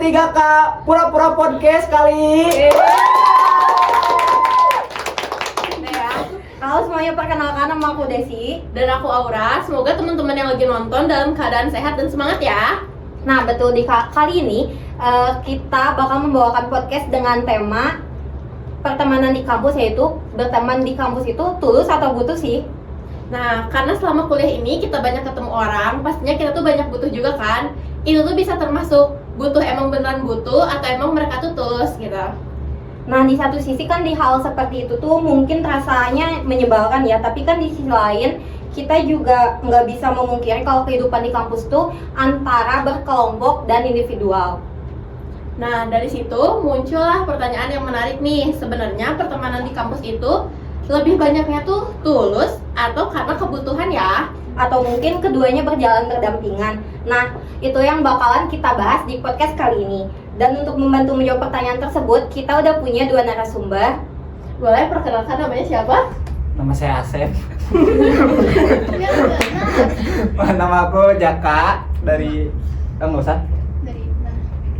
3K Pura-Pura Podcast kali. Halo semuanya, perkenalkan nama aku Desi. Dan aku Aura. Semoga teman-teman yang lagi nonton dalam keadaan sehat dan semangat ya. Nah betul, di kali ini kita bakal membawakan podcast dengan tema pertemanan di kampus, yaitu berteman di kampus itu tulus atau butuh sih? Nah, karena selama kuliah ini kita banyak ketemu orang, pastinya kita tuh banyak butuh juga kan. Itu tuh bisa termasuk butuh, emang beneran butuh atau emang mereka tuh tulus gitu. Nah di satu sisi kan di hal seperti itu tuh mungkin rasanya menyebalkan ya, tapi kan di sisi lain kita juga nggak bisa memungkiri kalau kehidupan di kampus tuh antara berkelompok dan individual. Nah, dari situ muncullah pertanyaan yang menarik nih. Sebenarnya pertemanan di kampus itu lebih banyaknya tuh tulus atau karena kebutuhan ya? Atau mungkin keduanya berjalan berdampingan. Nah, itu yang bakalan kita bahas di podcast kali ini. Dan untuk membantu menjawab pertanyaan tersebut, kita udah punya dua narasumber. Boleh perkenalkan namanya siapa? Nama saya Asep. Nama aku Jaka dari nggak usah.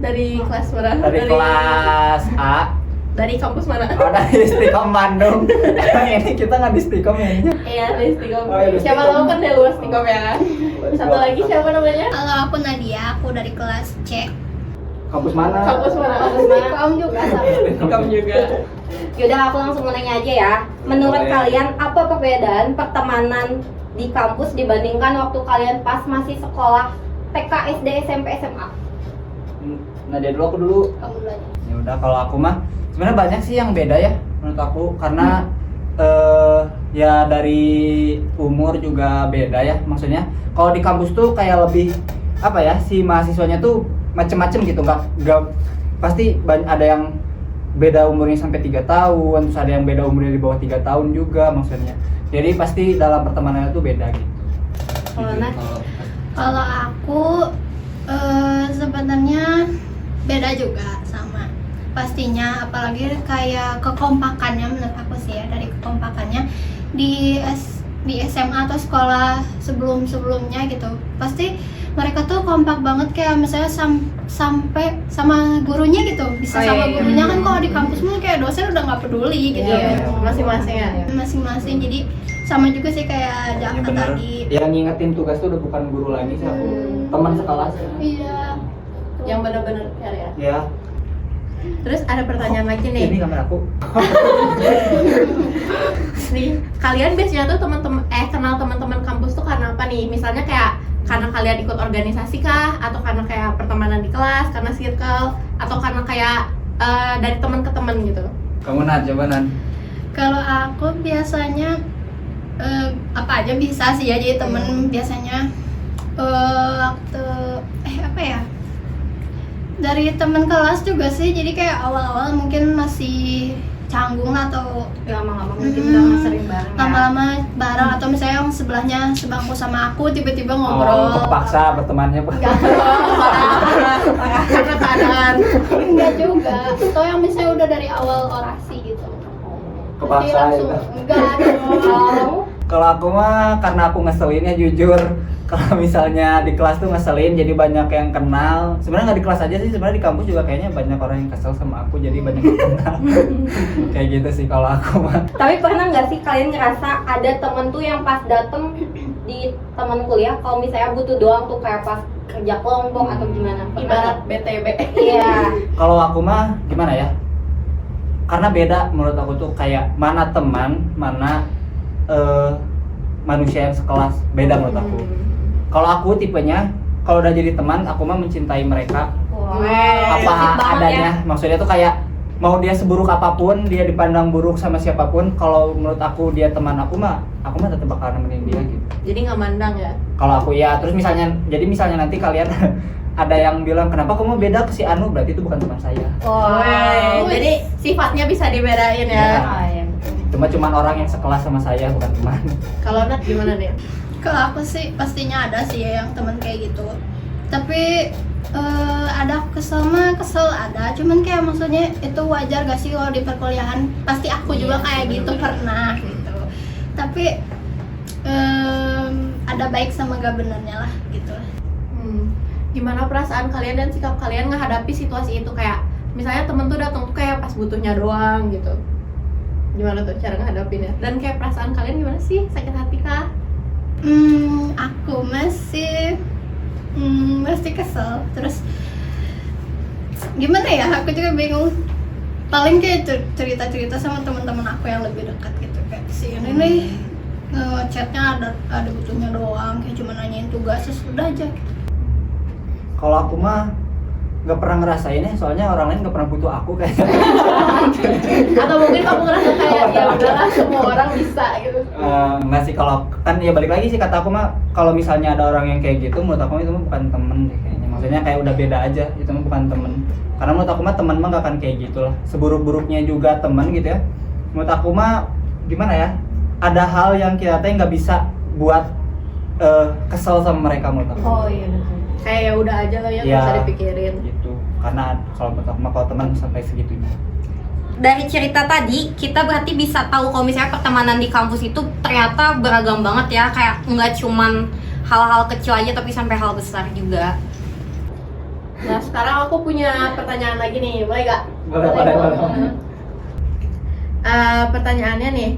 Dari kelas mana? Dari kelas A. Dari kampus mana? Oh, dari Istiqom Bandung. Ini kita nggak di Istiqom ya? Iya, dari Istiqom. Oh, iya, di Siapa Istiqom. tahu kan dari luar Istiqom ya kan? Satu lagi siapa namanya? Halo, aku Nadia, aku dari kelas C. Kampus mana? Kampus mana? Kamu juga sama. Istiqom juga. Yaudah, aku langsung mau nanya aja ya. Menurut Boleh. kalian, apa perbedaan pertemanan di kampus dibandingkan waktu kalian pas masih sekolah TK, SD, SMP, SMA? Nah, dia dulu, aku dulu. Kamu dulu aja. Ya udah, kalau aku mah sebenarnya banyak sih yang beda ya menurut aku, karena ya dari umur juga beda ya. Maksudnya kalau di kampus tuh kayak lebih apa ya, si mahasiswanya tuh macem-macem gitu, nggak pasti ada yang beda umurnya sampai 3 tahun, terus ada yang beda umurnya di bawah 3 tahun juga maksudnya. Jadi pasti dalam pertemanannya tuh beda gitu. Kalau Nat? Kalau aku sebenarnya beda juga sama pastinya, apalagi kayak kekompakannya menurut aku sih ya, dari kekompakannya di SMA atau sekolah sebelumnya gitu, pasti mereka tuh kompak banget, kayak misalnya sampai sama gurunya gitu, bisa sama gurunya kan. Kalau di kampus mah kayak dosen udah nggak peduli gitu. Iya, masing-masing ya. Masing-masing, jadi sama juga sih kayak Ya, Jaka bener. tadi. Yang ngingetin tugas tuh udah bukan guru lagi sih aku, teman sekelas. Iya. Yang benar-benar care ya. Ya. Terus ada pertanyaan lagi nih. Ini kamera aku. Nih, kalian biasanya tuh kenal teman-teman kampus tuh karena apa nih? Misalnya kayak karena kalian ikut organisasi kah, atau karena kayak pertemanan di kelas, karena circle, atau karena kayak dari teman ke teman gitu? Kamu Nat, coba Nat. Kalau aku biasanya apa aja bisa sih ya, jadi temen biasanya waktu apa ya, dari temen kelas juga sih. Jadi kayak awal-awal mungkin masih canggung atau Lama-lama mungkin udah nggak sering bareng ya. lama-lama bareng, atau misalnya yang sebelahnya sebangku sama aku tiba-tiba ngobrol. Kepaksa bertemannya Pak. Karena keadaan. Enggak juga, atau yang misalnya udah dari awal orasi gitu. Jadi Kepaksa langsung ya. enggak dong. Kalau aku mah karena aku ngeselinnya jujur. Kalau misalnya di kelas tuh ngeselin, jadi banyak yang kenal. Sebenarnya nggak di kelas aja sih, sebenarnya di kampus juga kayaknya banyak orang yang kesel sama aku, jadi banyak yang kenal. Kayak gitu sih kalau aku mah. Tapi pernah nggak sih kalian ngerasa ada temen tuh yang pas dateng di teman kuliah, kalau misalnya butuh doang tuh kayak pas kerja kelompok atau gimana? Ibarat BTB. Iya. Kalau aku mah gimana ya? Karena beda menurut aku tuh, kayak mana teman, mana manusia yang sekelas, beda menurut aku. Kalau aku tipenya, kalau udah jadi teman, aku mah mencintai mereka apa adanya. Maksudnya tuh kayak mau dia seburuk apapun, dia dipandang buruk sama siapapun, kalau menurut aku dia teman aku mah tetap bakal nemenin dia gitu. Jadi nggak mandang ya? Kalau aku ya, terus misalnya nanti kalian ada yang bilang kenapa kamu beda ke si Anu, berarti itu bukan teman saya. Jadi sifatnya bisa dibedain ya. Ya. Cuman orang yang sekelas sama saya, bukan teman. Kalau Nat gimana nih? Kalau aku sih pastinya ada sih ya yang teman kayak gitu. Tapi ada kesel ada. Cuman kayak maksudnya itu wajar gak sih kalau di perkuliahan? Pasti aku juga kayak gitu pernah gitu. Tapi ada baik sama gak benernya lah gitu. gimana perasaan kalian dan sikap kalian menghadapi situasi itu, kayak misalnya temen tuh datang tuh kayak pas butuhnya doang gitu, gimana tuh cara menghadapinya, dan kayak perasaan kalian gimana sih, sakit hati kah? Aku masih kesel, terus gimana ya, aku juga bingung. Paling kayak cerita-cerita sama teman-teman aku yang lebih dekat gitu, kayak si ini nih chatnya ada butuhnya doang, kayak cuma nanyain tugas, terus udah aja gitu. Kalau aku mah nggak pernah ngerasainnya, soalnya orang lain nggak pernah butuh aku kayak. Atau mungkin kamu ngerasa kayak ya udahlah semua orang bisa gitu. Enggak sih, kalau kan ya balik lagi sih kata aku mah, kalau misalnya ada orang yang kayak gitu, menurut aku itu mah bukan temen deh kayaknya. Maksudnya kayak udah beda aja, itu mah bukan temen. Karena menurut aku mah teman mah gak akan kayak gitu lah. Seburuk-buruknya juga teman gitu ya. Menurut aku mah gimana ya? Ada hal yang kita teh nggak bisa buat kesel sama mereka menurut aku. Oh iya betul. Kayak ya udah aja lah ya, nggak usah dipikirin. Gitu. Karena kalau menurut aku mah kalau teman sampai segitunya. Dari cerita tadi kita berarti bisa tahu kalau misalnya pertemanan di kampus itu ternyata beragam banget ya, kayak nggak cuman hal-hal kecil aja tapi sampai hal besar juga. Nah sekarang aku punya pertanyaan lagi nih, boleh gak? Boleh. Pertanyaannya nih,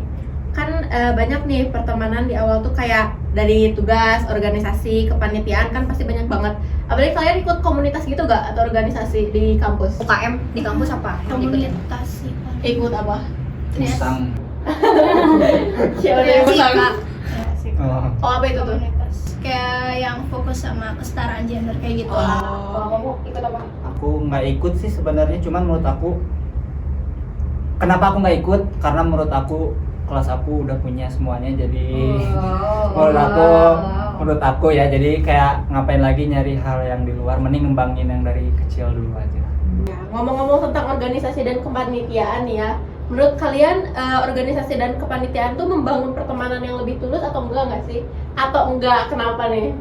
kan banyak nih pertemanan di awal tuh kayak dari tugas, organisasi, kepanitiaan kan pasti banyak banget. Apalagi kalian ikut komunitas gitu gak? Atau organisasi di kampus? UKM di kampus apa? Komunitas sih, Pak. Ikut apa? Musang. Siapa yang besar? Ya, sih. Oh apa itu tuh? Komunitas kayak yang fokus sama kesetaraan gender kayak gitu lah. Kalau kamu ikut apa? Aku nggak ikut sih sebenarnya, cuman menurut aku kenapa aku nggak ikut, karena menurut aku kelas aku udah punya semuanya, jadi menurut aku ya, jadi kayak ngapain lagi nyari hal yang di luar, mending ngembangin yang dari kecil dulu aja. Ya, ngomong-ngomong tentang organisasi dan kepanitiaan nih ya, menurut kalian organisasi dan kepanitiaan tuh membangun pertemanan yang lebih tulus atau enggak nggak sih? Atau enggak, kenapa nih?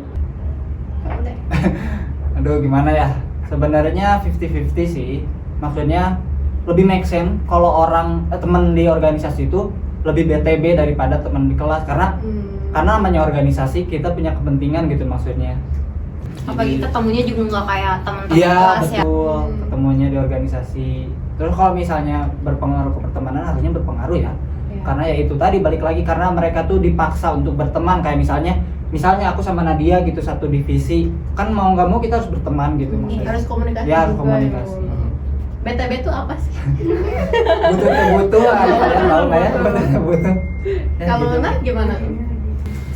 Aduh gimana ya, sebenarnya 50-50 sih. Maksudnya lebih make sense kalau orang teman di organisasi itu lebih BTB daripada teman di kelas, karena namanya organisasi kita punya kepentingan gitu maksudnya. Apalagi ketemunya juga nggak kayak teman-teman Iya kelas ya. betul, ketemunya di organisasi. Terus kalau misalnya berpengaruh ke pertemanan, harusnya berpengaruh ya. Karena ya itu tadi, balik lagi, karena mereka tuh dipaksa untuk berteman. Kayak misalnya aku sama Nadia gitu satu divisi, kan mau nggak mau kita harus berteman gitu maksudnya. Harus komunikasi Ya harus juga, komunikasi. ya. BTB itu apa sih? Butuh kalian tahu nggak ya? Butuh. Ya, Kalau gitu. Nat gimana?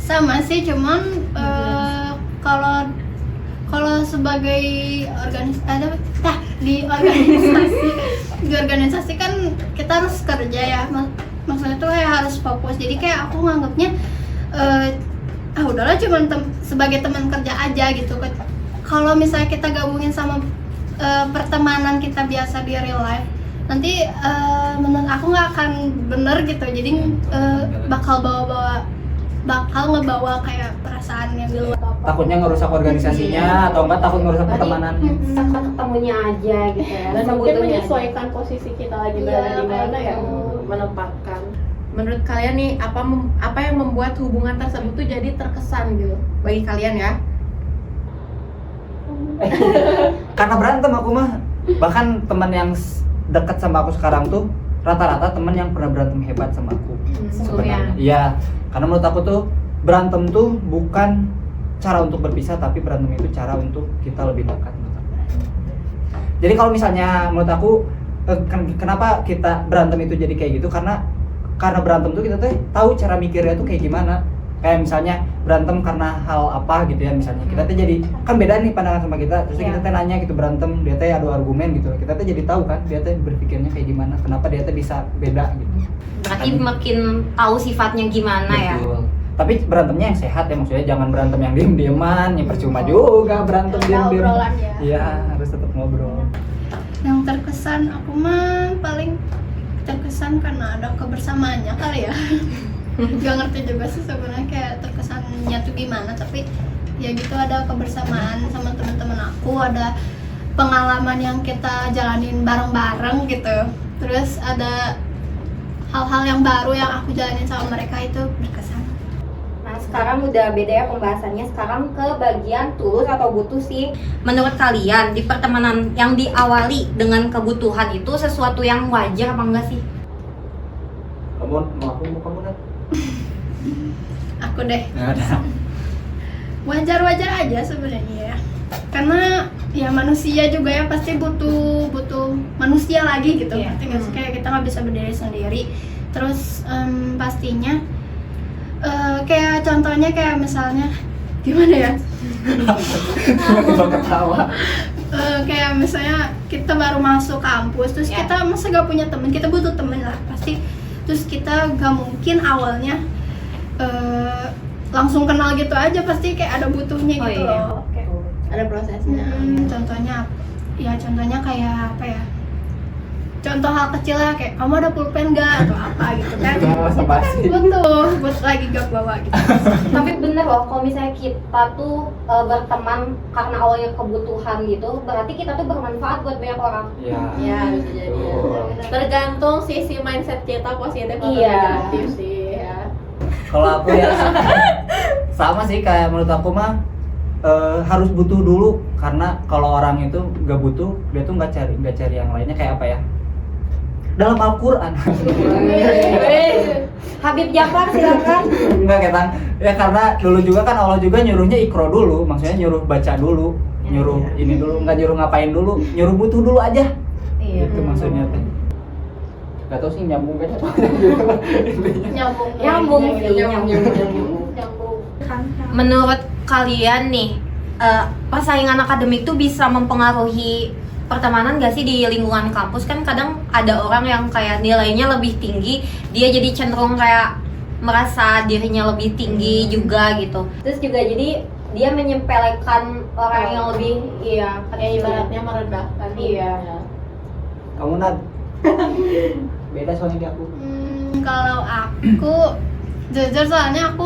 Sama sih, cuman kalau sebagai di organisasi kan kita harus kerja ya, maksudnya tuh kayak harus fokus. Jadi kayak aku nganggapnya udahlah cuman sebagai teman kerja aja gitu. Kalau misalnya kita gabungin sama pertemanan kita biasa di real life, nanti menurut aku nggak akan bener gitu. Jadi bakal ngebawa kayak perasaan yang di luar. Takutnya ngerusak organisasinya atau enggak takut ngerusak pertemanan. Kita ketemunya aja gitu ya. Dan mungkin Sebutuhnya menyesuaikan posisi kita lagi berada di mana ya, menempatkan. Menurut kalian nih, apa yang membuat hubungan tersebut tuh jadi terkesan gitu bagi kalian ya? Karena berantem aku mah. Bahkan teman yang dekat sama aku sekarang tuh rata-rata teman yang pernah berantem hebat sama aku. Sebenarnya. Iya, karena menurut aku tuh berantem tuh bukan cara untuk berpisah, tapi berantem itu cara untuk kita lebih dekat. Jadi kalau misalnya menurut aku kenapa kita berantem itu jadi kayak gitu, karena berantem tuh kita tuh tahu cara mikirnya tuh kayak gimana. Kayak misalnya berantem karena hal apa gitu ya, misalnya kita tuh jadi kan beda nih pandangan sama kita, terus kita tuh nanya gitu berantem, dia tuh adu argumen gitu, kita tuh jadi tahu kan dia tuh berpikirnya kayak gimana, kenapa dia tuh bisa beda gitu. Berarti makin tahu sifatnya gimana ya. Betul. Tapi berantemnya yang sehat ya, maksudnya jangan berantem yang diem-dieman, yang percuma juga berantem diem-diem. Obrolan ya. Iya, harus tetap ngobrol. Yang terkesan aku mah paling terkesan karena ada kebersamaannya kali ya. Gak ngerti juga sih sebenarnya kayak terkesannya tuh gimana, tapi ya gitu, ada kebersamaan sama teman-teman aku, ada pengalaman yang kita jalanin bareng-bareng gitu, terus ada hal-hal yang baru yang aku jalanin sama mereka, itu berkesan. Nah sekarang udah beda ya pembahasannya. Sekarang ke bagian tulus atau butuh sih. Menurut kalian di pertemanan yang diawali dengan kebutuhan itu sesuatu yang wajar apa enggak sih? Kamu mau kamu Nat? Aku deh. Nggak ada. Wajar-wajar aja sebenarnya ya. Karena ya manusia juga ya pasti butuh manusia lagi gitu. Iya. Ngerti nggak sih? Kayak kita nggak bisa berdiri sendiri. Terus pastinya kayak contohnya kayak misalnya gimana ya? Bisa ketawa. Kayak misalnya kita baru masuk kampus terus Ya. kita masa gak punya teman, kita butuh teman lah pasti. Terus kita gak mungkin awalnya langsung kenal gitu aja, pasti kayak ada butuhnya Oh, gitu iya. loh. Kayak, Ada prosesnya. contohnya kayak apa ya? Contoh hal kecil lah kayak kamu ada pulpen gak atau apa gitu kan? Masa basi. Butuh buat lagi gak bawa gitu. Tapi bener loh, kalau misalnya kita tuh berteman karena awalnya kebutuhan gitu, berarti kita tuh bermanfaat buat banyak orang. Iya. Ya, bisa jadi. Betul. Tergantung sisi mindset kita positif atau Iya. negatif sih ya. Kalau aku ya sama sih, kayak menurut aku mah harus butuh dulu, karena kalau orang itu nggak butuh, dia tuh nggak cari yang lainnya. Kayak apa ya, dalam Al-Quran Habib Jafar silakan. nggak ketan ya, karena dulu juga kan Allah juga nyuruhnya ikro dulu, maksudnya nyuruh baca dulu, nyuruh ini dulu, nggak nyuruh ngapain dulu, nyuruh butuh dulu aja. Iya. Itu maksudnya teh. Gak tau sih nyambung gak Nyambung Nyambung sih, nyambung. Menurut kalian nih, persaingan akademik tuh bisa mempengaruhi pertemanan gak sih di lingkungan kampus? Kan kadang ada orang yang kayak nilainya lebih tinggi, dia jadi cenderung kayak merasa dirinya lebih tinggi juga gitu. Terus juga jadi dia menyepelekan orang yang lebih, iya, Kayak ibaratnya merendahkan. Iya. Kamu Nat? Beda soalnya di aku. Kalau aku jujur soalnya aku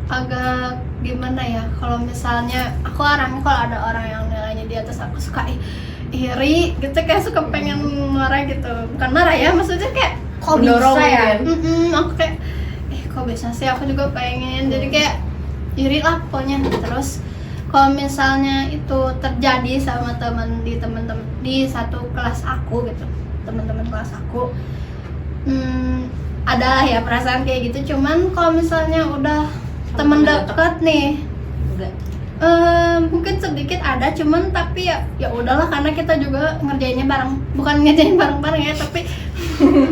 agak gimana ya, kalau misalnya aku orangnya kalau ada orang yang nilainya di atas aku suka iri gitu, kayak suka pengen marah gitu. Bukan marah ya, maksudnya kayak Kok Mendorong bisa ya? mungkin. aku kayak kok bisa sih, aku juga pengen, jadi kayak iri lah pokoknya. Terus kalau misalnya itu terjadi sama teman-teman di satu kelas aku gitu, teman-teman kelas aku, adalah ya perasaan kayak gitu. Cuman kalau misalnya udah teman dekat nih, Enggak. mungkin sedikit ada, cuman tapi ya udahlah, karena kita juga ngerjainnya bukan ngerjain bareng-bareng ya, tapi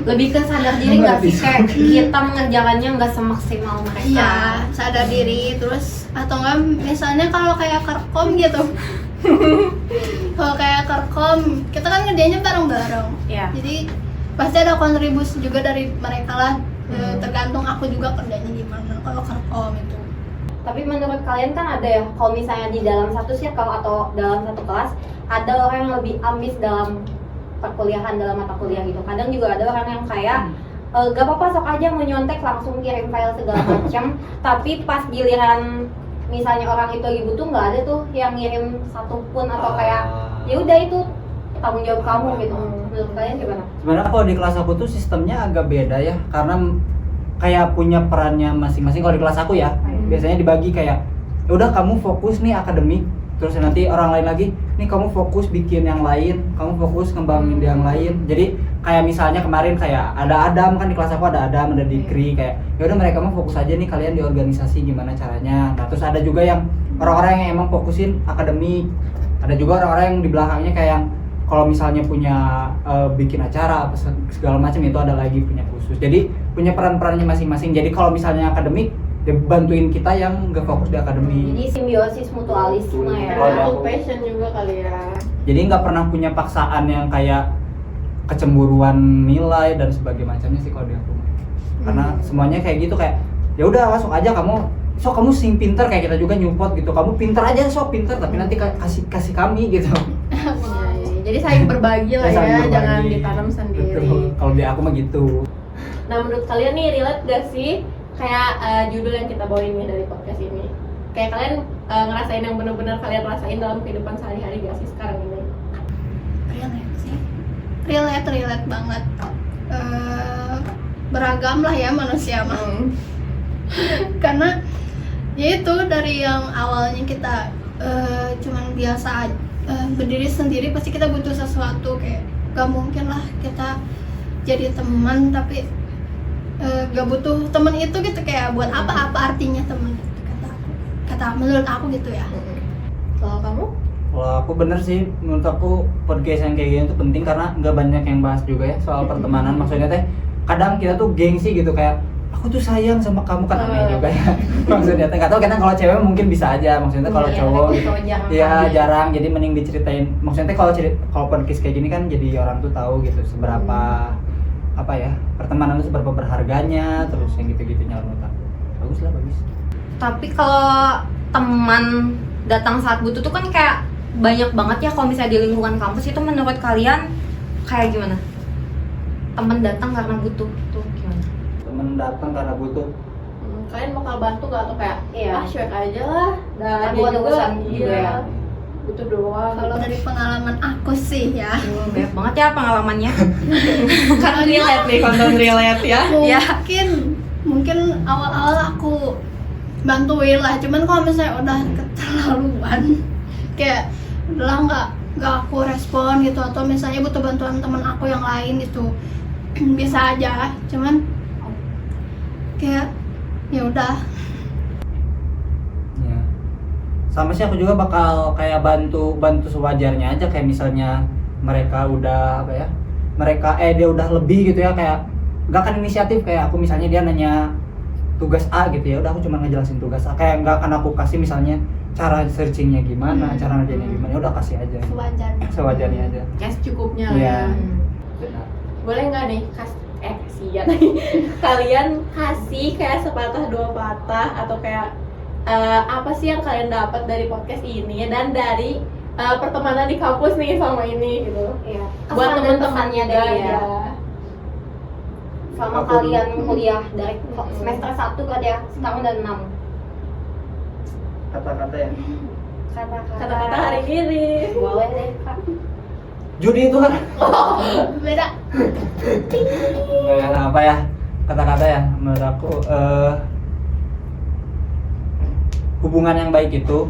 Lebih ke sadar diri nggak sih, kayak kita mengerjakannya nggak semaksimal mereka. ya sadar diri. Terus atau enggak misalnya kalau kayak kerkom gitu, kalau kayak kerkom kita kan ngerjainnya bareng-bareng, Iya. jadi pasti ada kontribusi juga dari mereka lah. Tergantung aku juga kerjanya gimana kalau kerkom itu. Tapi menurut kalian kan ada ya, kalau misalnya di dalam satu circle atau dalam satu kelas ada orang yang lebih ambis dalam perkuliahan, dalam mata kuliah gitu. Kadang juga ada orang yang kayak gak apa-apa, sok aja mau nyontek langsung kirim file segala macam. Tapi pas giliran misalnya orang itu lagi butuh, nggak ada tuh yang ngirim satu pun, atau kayak ya udah itu tanggung jawab kamu gitu. Menurut kalian gimana? Sebenarnya kalau di kelas aku tuh sistemnya agak beda ya, karena kayak punya perannya masing-masing. Kalau di kelas aku ya, biasanya dibagi kayak, ya udah kamu fokus nih akademik, terus nanti orang lain lagi, nih kamu fokus bikin yang lain, kamu fokus ngembangin yang lain. Jadi kayak misalnya kemarin kayak ada Adam, kan di kelas aku ada Adam, ada Dikri, kayak ya udah mereka mah fokus aja nih kalian di organisasi gimana caranya. Nah terus ada juga yang orang-orang yang emang fokusin akademik, ada juga orang-orang yang di belakangnya kayak yang kalau misalnya punya bikin acara apa segala macam itu ada lagi punya khusus. Jadi punya peran-perannya masing-masing. Jadi kalau misalnya akademik, dia bantuin kita yang nggak fokus di akademik. Jadi simbiosis mutualisme ya. Kalau Tergantung aku- passion juga kali ya. Jadi nggak pernah punya paksaan yang kayak kecemburuan nilai dan sebagainya macamnya sih kalau di aku. Karena semuanya kayak gitu, kayak ya udah masuk aja kamu sing pinter, kayak kita juga nyupport gitu. Kamu pinter aja, sok pinter, tapi nanti kasih kami gitu. Ya, jadi saling berbagi lah Saling ya, berbagi. jangan ditanam sendiri. Betul. Kalau di aku mah gitu. Nah menurut kalian nih relate gak sih kayak judul yang kita bawain nih dari podcast ini? Kayak kalian ngerasain yang benar-benar kalian rasain dalam kehidupan sehari-hari gak sih sekarang ini? Relate sih, relate banget. Beragam lah ya manusia mah. Karena Ya itu dari yang awalnya kita cuman biasa berdiri sendiri, pasti kita butuh sesuatu, kayak gak mungkin lah kita jadi teman tapi gak butuh teman itu gitu, kayak buat apa artinya teman itu, kata menurut aku gitu ya. Kalau kamu? Kalau aku bener sih, menurut aku podcast yang kayak gini tuh penting karena nggak banyak yang bahas juga ya soal pertemanan. Maksudnya teh kadang kita tuh gengsi gitu, kayak aku tuh sayang sama kamu, kan aneh juga ya. Maksudnya teh nggak tahu, kadang kalau cewek mungkin bisa aja, maksudnya teh kalau cowok ya jarang, jadi mending diceritain. Maksudnya teh kalau podcast kayak gini kan jadi orang tuh tahu gitu seberapa apa ya, pertemanan itu seberapa berharganya, terus yang gitu-gitunya menurut aku. Bagus. Tapi kalau teman datang saat butuh tuh kan kayak banyak banget ya. Kalau misalnya di lingkungan kampus itu, menurut kalian kayak gimana? Teman datang karena butuh tuh gimana? Temen datang karena butuh. Kalian bakal bantu gak atau kayak Iya. cuek aja lah, dan Buat urusan juga ya. butuh doang. Kalau dari pengalaman aku sih ya, Banyak banget ya pengalamannya. kan relate nih, konten relate ya. mungkin awal-awal aku bantuin lah, cuman kalau misalnya udah keterlaluan kayak udah nggak aku respon gitu, atau misalnya butuh bantuan teman aku yang lain itu bisa aja, cuman kayak ya udah. Ya. Sama sih aku juga bakal kayak bantu sewajarnya aja, kayak misalnya mereka udah apa ya, dia udah lebih gitu ya, kayak gak akan inisiatif, kayak aku misalnya dia nanya tugas A gitu ya, udah aku cuma ngejelasin tugas A, kayak gak akan aku kasih misalnya cara searchingnya gimana, cara ngerjainnya gimana, udah kasih aja sewajarnya aja. Kayak secukupnya lah Iya. ya. Boleh nggak nih kasihan kalian kasih kayak sepatah dua patah atau kayak apa sih yang kalian dapat dari podcast ini dan dari pertemanan di kampus nih sama ini gitu. Iya. Buat Kesan dan teman-teman pesannya juga dari ya. Selama kalian kuliah dari semester 1 berarti ya, setahun dan 6. Kata-kata ya. Kata-kata hari ini. Boleh deh Kak. Judi itu kan. Beda. Apa ya? Kata-kata ya, menurut aku hubungan yang baik itu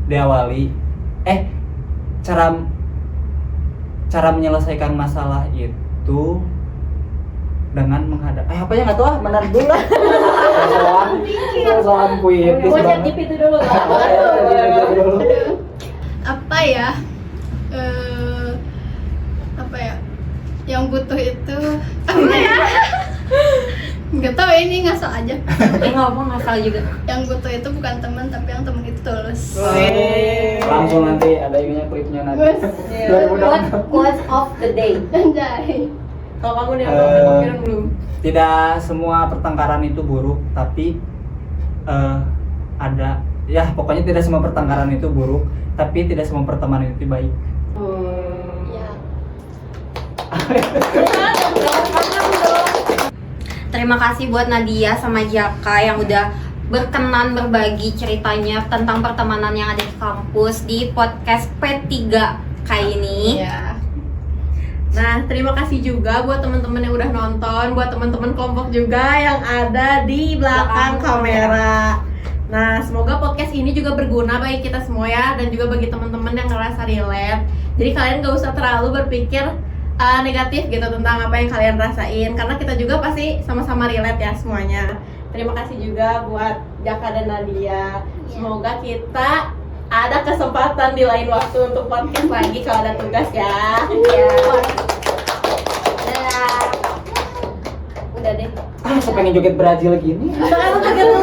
diawali cara menyelesaikan masalah itu dengan menghadap apa ya, nggak tahu ah, benar dulu lah. soalan puitis Mau chat banget. itu dulu kan? Apa ya, apa ya yang butuh itu apa ya, nggak tahu, ini ngasal aja. Ngomong ngasal juga. Yang butuh itu bukan teman, tapi yang teman itu tulus. Langsung nanti ada ininya, klipnya nanti. Quotes of the day. Anjay. Kalau kamu nih apa kepikiran belum? Tidak semua pertengkaran itu buruk, tapi ada ya, pokoknya tidak semua pertengkaran itu buruk, tapi tidak semua pertemanan itu baik. Ya. Terima kasih buat Nadia sama Jaka yang udah berkenan berbagi ceritanya tentang pertemanan yang ada di kampus di podcast P3 kali ini. Iya. Nah, terima kasih juga buat teman-teman yang udah nonton, buat teman-teman kelompok juga yang ada di belakang kamera. Nah, semoga podcast ini juga berguna bagi kita semua ya, dan juga bagi teman-teman yang ngerasa relate. Jadi kalian gak usah terlalu berpikir negatif gitu tentang apa yang kalian rasain, karena kita juga pasti sama-sama relate ya semuanya. Terima kasih juga buat Jaka dan Nadia. Semoga kita ada kesempatan di lain waktu untuk podcast lagi kalau ada tugas ya. Iya. Udah deh. Saya pengen joget Brazil gini. Sekarang tugas dulu